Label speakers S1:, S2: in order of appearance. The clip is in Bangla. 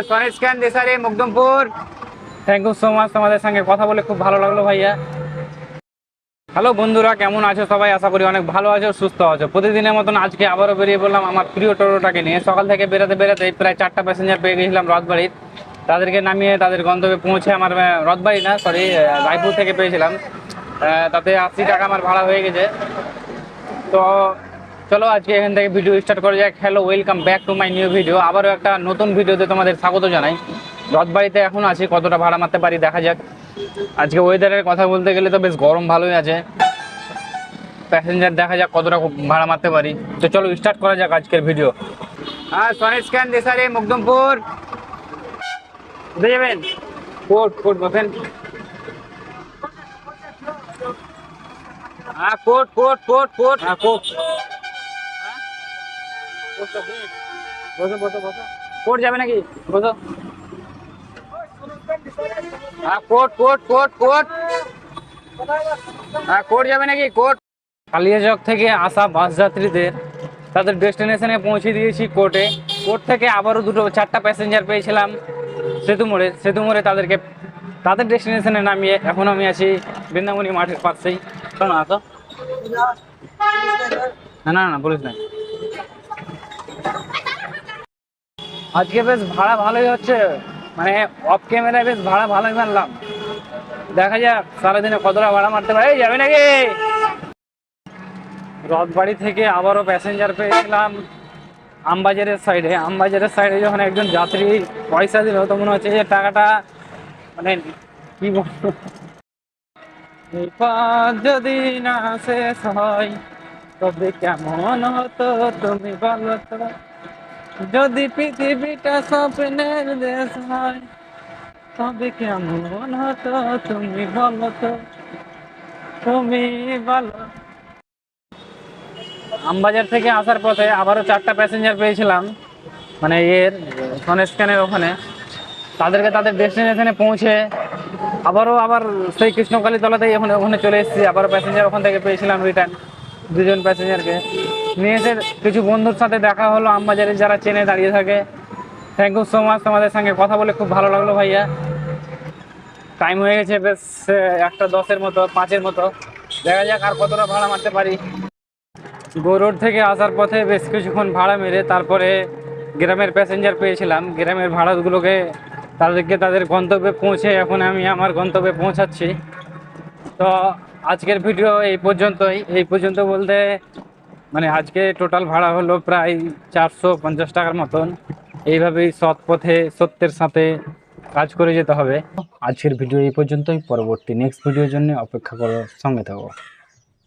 S1: সনি স্ক্যান দেশারি মুকদমপুর। থ্যাংক ইউ সো মাচ, তোমাদের সঙ্গে কথা বলে খুব ভালো লাগলো ভাইয়া। হ্যালো বন্ধুরা, কেমন আছো সবাই? আশা করি অনেক ভালো আছো, সুস্থ আছো। প্রতিদিনের মতন আজকে আবারও বেরিয়ে পড়লাম আমার প্রিয় টোটোটাকে নিয়ে। সকাল থেকে বেরোতে বেরোতে প্রায় 4টা প্যাসেঞ্জার পেয়ে গেছিলাম রথবাড়ির। তাদেরকে নামিয়ে তাদের গন্তব্যে পৌঁছে আমার রথবাড়ি না, সরি, রায়পুর থেকে পেয়েছিলাম। তাতে 80 টাকা আমার ভাড়া হয়ে গেছে। তো চলো আজকে এখান থেকে ভিডিও স্টার্ট করা যাক। Hello, welcome back to my new video. আবারও একটা নতুন ভিডিওতে তোমাদের স্বাগত জানাই। রথবাড়িতে এখন আছি, কতটা ভাড়া মারতে পারি দেখা যাক। আজকে ওয়েদারের কথা বলতে গেলে তো বেশ গরম ভালোই আছে। প্যাসেঞ্জার দেখা যাক কতটা ভাড়া মারতে পারি। তো চলো স্টার্ট করা যাক আজকের ভিডিও। সনি স্ক্যান দেশারি মুকদমপুর। কোথায় যাবেন? কোর্ট কোর্ট বসেন। Court court court court court. বসো বসো বসো। কোর্ট যাবে নাকি? বসো। Court court court court. Court যাবে নাকি? কোর্ট। কালিয়াচক থেকে আসা বাস যাত্রীদের তাদের ডেস্টিনেশনে পৌঁছে দিয়েছি কোর্টে। কোর্ট থেকে আবারও 4টা প্যাসেঞ্জার পেয়েছিলাম সেতু মোড়ে তাদেরকে তাদের ডেস্টিনেশনে নামিয়ে এখন আমি আছি বৃন্দাবনী মাঠের পাশেই। না তো, না না না, বলিস না। আজকে বেশ ভাড়া ভালোই হচ্ছে, মানে অফ ক্যামেরায় বেশ ভাড়া ভালোই মারলাম। দেখা যাক সারাদিনে কতটা ভাড়া মারতে পারে। যাবে নাকি? রথবাড়ি থেকে আবারও প্যাসেঞ্জার পেয়েছিলাম আমবাজারের সাইডে যখন একজন যাত্রী পয়সা দিল তো মনে হচ্ছে যে টাকাটা, মানে কি বলবো, এই পথ যদি না শেষ হয় তবে কেমন হতো তুমি বলো তো, যদি পৃথিবীটা স্বপ্নের দেশ হয় তবে কেমন হতো তুমি বলো তো, তুমি বলো। আমবাজার থেকে আসার পথে আবারও 4টা প্যাসেঞ্জার পেয়েছিলাম, মানে সনেস্ক্যানের ওখানে। তাদেরকে তাদের ডেস্টিনেশনে পৌঁছে আবার সেই কৃষ্ণকালী তলাতেই ওখানে চলে এসেছি। আবারও প্যাসেঞ্জার ওখান থেকে পেয়েছিলাম রিটার্ন। 2জন প্যাসেঞ্জারকে নিয়ে এসে কিছু বন্ধুর সাথে দেখা হলো আমবাজারে, যারা চেনে দাঁড়িয়ে থাকে। থ্যাংক ইউ সো মাচ, তোমাদের সঙ্গে কথা বলে খুব ভালো লাগলো ভাইয়া। টাইম হয়ে গেছে বেশ 1:10-এর মতো, 5-এর মতো। দেখা যাক আর কতটা ভাড়া মারতে পারি। গৌরোড থেকে আসার পথে বেশ কিছুক্ষণ ভাড়া মেরে তারপরে গ্রামের প্যাসেঞ্জার পেয়েছিলাম। গ্রামের ভাড়াগুলোকে তাদেরকে তাদের গন্তব্যে পৌঁছে এখন আমি আমার গন্তব্যে পৌঁছাচ্ছি। তো আজকের ভিডিও এই পর্যন্ত বলতে মানে আজকে টোটাল ভাড়া হলো প্রায় 450 টাকার মতন। এইভাবেই সৎ পথে সত্যের সাথে কাজ করে যেতে হবে। আজকের ভিডিও এই পর্যন্তই। পরবর্তী নেক্সট ভিডিওর জন্য অপেক্ষা করো, সঙ্গে থাকো।